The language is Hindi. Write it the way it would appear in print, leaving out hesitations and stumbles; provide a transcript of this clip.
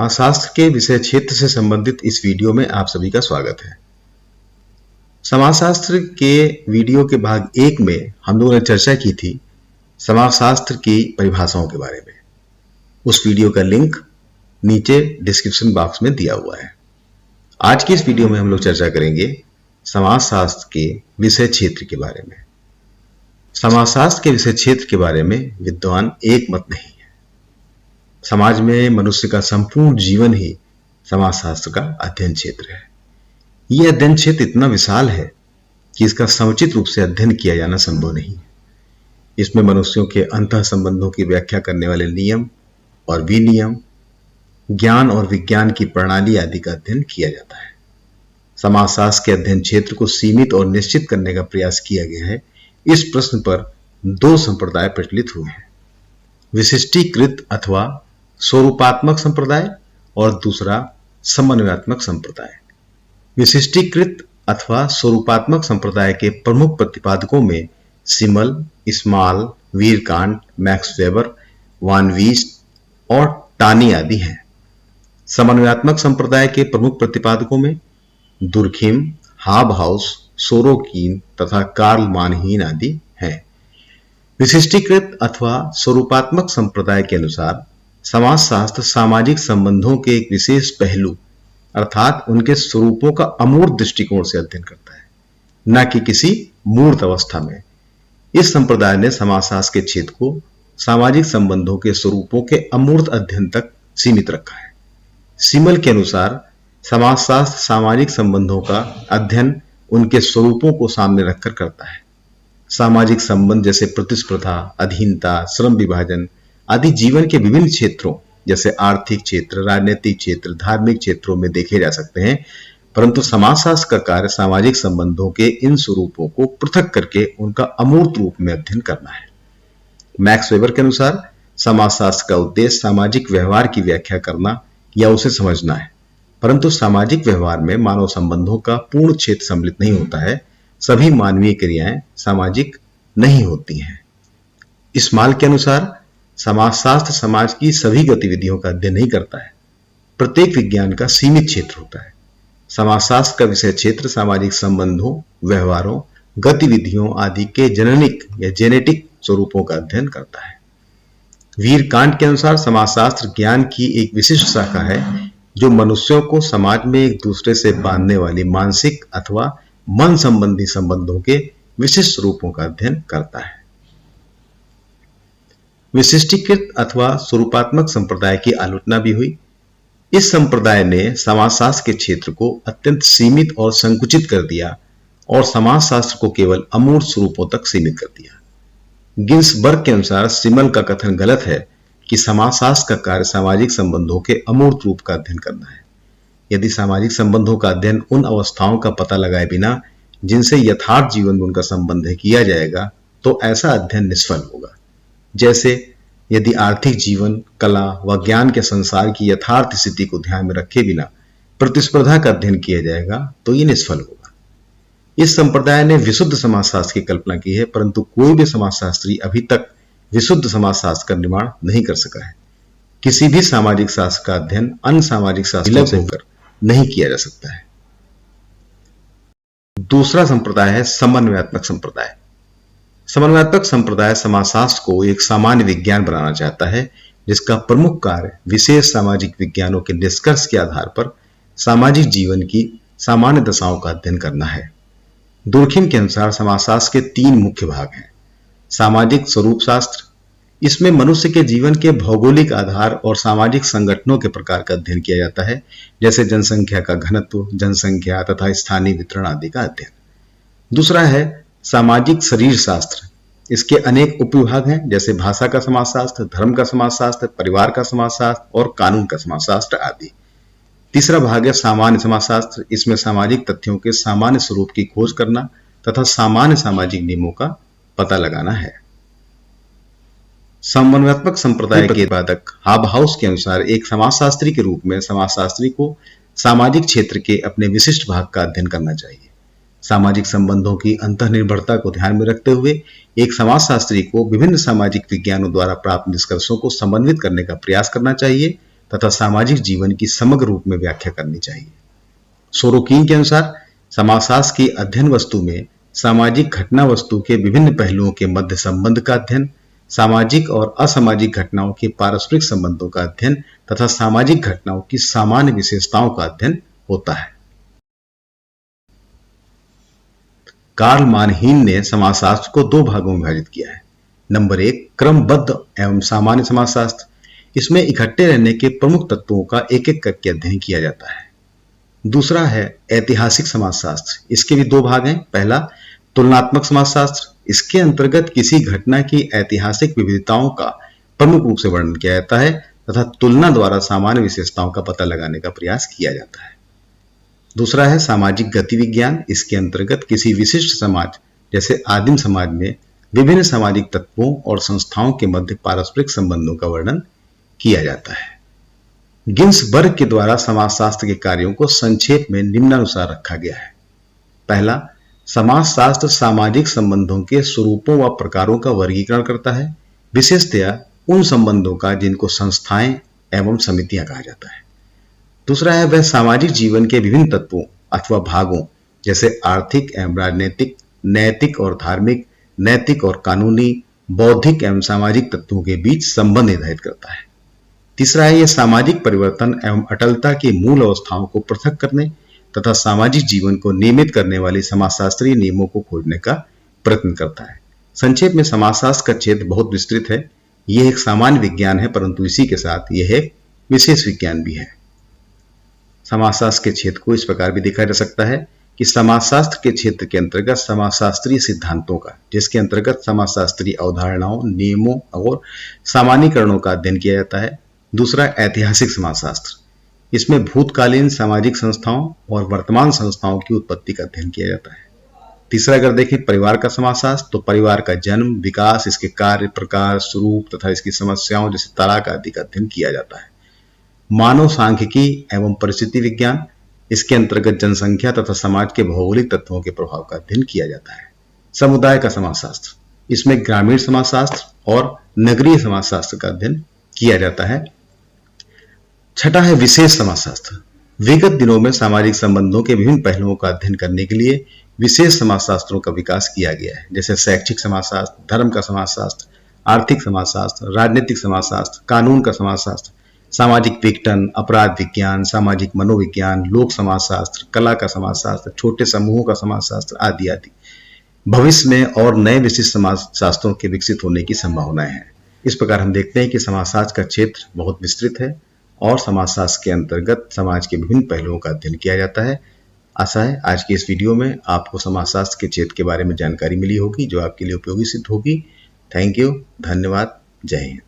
समाजशास्त्र के विषय क्षेत्र से संबंधित इस वीडियो में आप सभी का स्वागत है। समाजशास्त्र के वीडियो के भाग 1 में हम लोगों ने चर्चा की थी समाजशास्त्र की परिभाषाओं के बारे में। उस वीडियो का लिंक नीचे डिस्क्रिप्शन बॉक्स में दिया हुआ है। आज की इस वीडियो में हम लोग चर्चा करेंगे समाजशास्त्र के विषय क्षेत्र के बारे में। समाजशास्त्र के विषय क्षेत्र के बारे में विद्वान एक मत नहीं है। समाज में मनुष्य का संपूर्ण जीवन ही समाजशास्त्र का अध्ययन क्षेत्र है। यह अध्ययन क्षेत्र इतना विशाल है कि इसका समुचित रूप से अध्ययन किया जाना संभव नहीं है। इसमें मनुष्यों के अंतः संबंधों की व्याख्या करने वाले नियम और विनियम, ज्ञान और विज्ञान की प्रणाली आदि का अध्ययन किया जाता है। समाजशास्त्र के अध्ययन क्षेत्र को सीमित और निश्चित करने का प्रयास किया गया है। इस प्रश्न पर दो संप्रदाय प्रचलित हुए हैं, विशिष्टीकृत अथवा स्वरूपात्मक संप्रदाय और दूसरा समन्वयात्मक संप्रदाय। विशिष्टीकृत अथवा स्वरूपात्मक संप्रदाय के प्रमुख प्रतिपादकों में सिमल, स्मॉल, वीरकांट, मैक्स वेबर, वान वीस्ट और टानी आदि हैं। समन्वयात्मक संप्रदाय के प्रमुख प्रतिपादकों में दुर्खिम, हाबहाउस, सोरोकीन तथा कार्ल मानहीन आदि हैं। विशिष्टीकृत अथवा स्वरूपात्मक संप्रदाय के अनुसार समाजशास्त्र सामाजिक संबंधों के एक विशेष पहलू अर्थात उनके स्वरूपों का अमूर्त दृष्टिकोण से अध्ययन करता है, न कि किसी मूर्त अवस्था में। इस संप्रदाय ने समाजशास्त्र के क्षेत्र को सामाजिक संबंधों के स्वरूपों के अमूर्त अध्ययन तक सीमित रखा है। सिमल के अनुसार समाजशास्त्र सामाजिक संबंधों का अध्ययन उनके स्वरूपों को सामने रखकर करता है। सामाजिक संबंध जैसे प्रतिस्पर्धा, अधीनता, श्रम विभाजन आदि जीवन के विभिन्न क्षेत्रों जैसे आर्थिक क्षेत्र, राजनीतिक क्षेत्र, धार्मिक क्षेत्रों में देखे जा सकते हैं, परंतु समाजशास्त्र का कार्य सामाजिक संबंधों के इन स्वरूपों को पृथक करके उनका अमूर्त रूप में अध्ययन करना है। मैक्स वेबर के अनुसार समाजशास्त्र का उद्देश्य सामाजिक व्यवहार की व्याख्या करना या उसे समझना है, परंतु सामाजिक व्यवहार में मानव संबंधों का पूर्ण क्षेत्र सम्मिलित नहीं होता है। सभी मानवीय क्रियाएं सामाजिक नहीं होती हैं। स्मॉल के अनुसार समाजशास्त्र समाज की सभी गतिविधियों का अध्ययन नहीं करता है। प्रत्येक विज्ञान का सीमित क्षेत्र होता है। समाजशास्त्र का विषय क्षेत्र सामाजिक संबंधों, व्यवहारों, गतिविधियों आदि के जननिक या जेनेटिक स्वरूपों का अध्ययन करता है। वीरकांट के अनुसार समाजशास्त्र ज्ञान की एक विशिष्ट शाखा है जो मनुष्यों को समाज में एक दूसरे से बांधने वाली मानसिक अथवा मन संबंधी संबंधों के विशिष्ट स्वरूपों का अध्ययन करता है। विशिष्टीकृत अथवा स्वरूपात्मक संप्रदाय की आलोचना भी हुई। इस संप्रदाय ने समाजशास्त्र के क्षेत्र को अत्यंत सीमित और संकुचित कर दिया और समाजशास्त्र को केवल अमूर्त स्वरूपों तक सीमित कर दिया। गिन्सबर्ग के अनुसार सिमल का कथन गलत है कि समाजशास्त्र का कार्य सामाजिक संबंधों के अमूर्त रूप का अध्ययन करना है। यदि सामाजिक संबंधों का अध्ययन उन अवस्थाओं का पता लगाए बिना जिनसे यथार्थ जीवन में उनका संबंध है किया जाएगा तो ऐसा अध्ययन निष्फल होगा। जैसे यदि आर्थिक जीवन, कला व ज्ञान के संसार की यथार्थ स्थिति को ध्यान में रखे बिना प्रतिस्पर्धा का अध्ययन किया जाएगा तो ये निष्फल होगा। इस संप्रदाय ने विशुद्ध समाजशास्त्र की कल्पना की है, परंतु कोई भी समाजशास्त्री अभी तक विशुद्ध समाजशास्त्र का निर्माण नहीं कर सका है। किसी भी सामाजिक शास्त्र का अध्ययन अन्य सामाजिक शास्त्रों से होकर नहीं किया जा सकता है। दूसरा संप्रदाय है समन्वयात्मक संप्रदाय। समन्वयात्मक संप्रदाय समाजशास्त्र को एक सामान्य विज्ञान बनाना चाहता है जिसका प्रमुख कार्य विशेष सामाजिक विज्ञानों के निष्कर्ष के आधार पर सामाजिक जीवन की सामान्य दशाओं का अध्ययन करना है। दुर्खिम के अनुसार समाजशास्त्र के 3 मुख्य भाग हैं। सामाजिक स्वरूप शास्त्र, इसमें मनुष्य के जीवन के भौगोलिक आधार और सामाजिक संगठनों के प्रकार का अध्ययन किया जाता है, जैसे जनसंख्या का घनत्व, जनसंख्या तथा स्थानीय वितरण आदि का अध्ययन। दूसरा है सामाजिक शरीर शास्त्र। इसके अनेक उपविभाग हैं, जैसे भाषा का समाजशास्त्र, धर्म का समाजशास्त्र, परिवार का समाजशास्त्र और कानून का समाजशास्त्र आदि। तीसरा भाग है सामान्य समाजशास्त्र। इसमें सामाजिक तथ्यों के सामान्य स्वरूप की खोज करना तथा सामान्य सामाजिक नियमों का पता लगाना है। समन्वयात्मक संप्रदाय के प्रतिपादक हाबहाउस के अनुसार एक समाजशास्त्री के रूप में समाजशास्त्री को सामाजिक क्षेत्र के अपने विशिष्ट भाग का अध्ययन करना चाहिए। सामाजिक संबंधों की अंतर्निर्भरता को ध्यान में रखते हुए एक समाजशास्त्री को विभिन्न सामाजिक विज्ञानों द्वारा प्राप्त निष्कर्षों को समन्वित करने का प्रयास करना चाहिए तथा सामाजिक जीवन की समग्र रूप में व्याख्या करनी चाहिए। सोरोकिन के अनुसार समाजशास्त्र की अध्ययन वस्तु में सामाजिक घटना वस्तु के विभिन्न पहलुओं के मध्य संबंध का अध्ययन, सामाजिक और असामाजिक घटनाओं के पारस्परिक संबंधों का अध्ययन तथा सामाजिक घटनाओं की सामान्य विशेषताओं का अध्ययन होता है। कार्ल मानहीन ने समाजशास्त्र को दो भागों में विभाजित किया है। नंबर 1, क्रमबद्ध एवं सामान्य समाजशास्त्र। इसमें इकट्ठे रहने के प्रमुख तत्वों का एक एक करके अध्ययन किया जाता है। दूसरा है ऐतिहासिक समाजशास्त्र। इसके भी दो भाग हैं। पहला, तुलनात्मक समाजशास्त्र। इसके अंतर्गत किसी घटना की ऐतिहासिक विविधताओं का प्रमुख रूप से वर्णन किया जाता है तथा तुलना द्वारा सामान्य विशेषताओं का पता लगाने का प्रयास किया जाता है। दूसरा है सामाजिक गति विज्ञान। इसके अंतर्गत किसी विशिष्ट समाज जैसे आदिम समाज में विभिन्न सामाजिक तत्वों और संस्थाओं के मध्य पारस्परिक संबंधों का वर्णन किया जाता है। गिन्सबर्ग के द्वारा समाजशास्त्र के कार्यों को संक्षेप में निम्नानुसार रखा गया है। पहला, समाजशास्त्र सामाजिक संबंधों के स्वरूपों व प्रकारों का वर्गीकरण करता है, विशेषतया उन संबंधों का जिनको संस्थाएं एवं समितियां कहा जाता है। दूसरा है वह सामाजिक जीवन के विभिन्न तत्वों अथवा भागों जैसे आर्थिक एवं राजनीतिक, नैतिक और धार्मिक, नैतिक और कानूनी, बौद्धिक एवं सामाजिक तत्वों के बीच संबंध निर्धारित करता है। तीसरा है यह सामाजिक परिवर्तन एवं अटलता की मूल अवस्थाओं को पृथक करने तथा सामाजिक जीवन को नियमित करने वाली समाजशास्त्रीय नियमों को खोजने का प्रयत्न करता है। संक्षेप में समाजशास्त्र का क्षेत्र बहुत विस्तृत है। यह एक सामान्य विज्ञान है, परंतु इसी के साथ यह एक विशेष विज्ञान भी है। समाजशास्त्र के क्षेत्र को इस प्रकार भी देखा जा सकता है कि समाजशास्त्र के क्षेत्र के अंतर्गत समाजशास्त्रीय सिद्धांतों का, जिसके अंतर्गत समाजशास्त्रीय अवधारणाओं, नियमों और सामान्यीकरणों का अध्ययन किया जाता है। दूसरा, ऐतिहासिक समाजशास्त्र। इसमें भूतकालीन सामाजिक संस्थाओं और वर्तमान संस्थाओं की उत्पत्ति का अध्ययन किया जाता है। तीसरा, अगर देखें परिवार का समाजशास्त्र, तो परिवार का जन्म, विकास, इसके कार्य, प्रकार, स्वरूप तथा इसकी समस्याओं जैसे तलाक आदि का अध्ययन किया जाता है। मानव सांख्यिकी एवं परिस्थिति विज्ञान। इसके अंतर्गत जनसंख्या तथा समाज के भौगोलिक तत्वों के प्रभाव का अध्ययन किया जाता है। समुदाय का समाजशास्त्र। इसमें ग्रामीण समाजशास्त्र और नगरीय समाजशास्त्र का अध्ययन किया जाता है। छठा है विशेष समाजशास्त्र। विगत दिनों में सामाजिक संबंधों के विभिन्न पहलुओं का अध्ययन करने के लिए विशेष समाजशास्त्रों का विकास किया गया है, जैसे शैक्षिक समाजशास्त्र, धर्म का समाजशास्त्र, आर्थिक समाजशास्त्र, राजनीतिक समाजशास्त्र, कानून का समाजशास्त्र, सामाजिक विघटन, अपराध विज्ञान, सामाजिक मनोविज्ञान, लोक समाजशास्त्र, कला का समाजशास्त्र, छोटे समूहों का समाजशास्त्र आदि आदि। भविष्य में और नए विशिष्ट समाजशास्त्रों के विकसित होने की संभावनाएं हैं। इस प्रकार हम देखते हैं कि समाजशास्त्र का क्षेत्र बहुत विस्तृत है और समाजशास्त्र के अंतर्गत समाज के विभिन्न पहलुओं का अध्ययन किया जाता है। आशा है आज की इस वीडियो में आपको समाजशास्त्र के क्षेत्र के बारे में जानकारी मिली होगी जो आपके लिए उपयोगी सिद्ध होगी। थैंक यू, धन्यवाद, जय हिंद।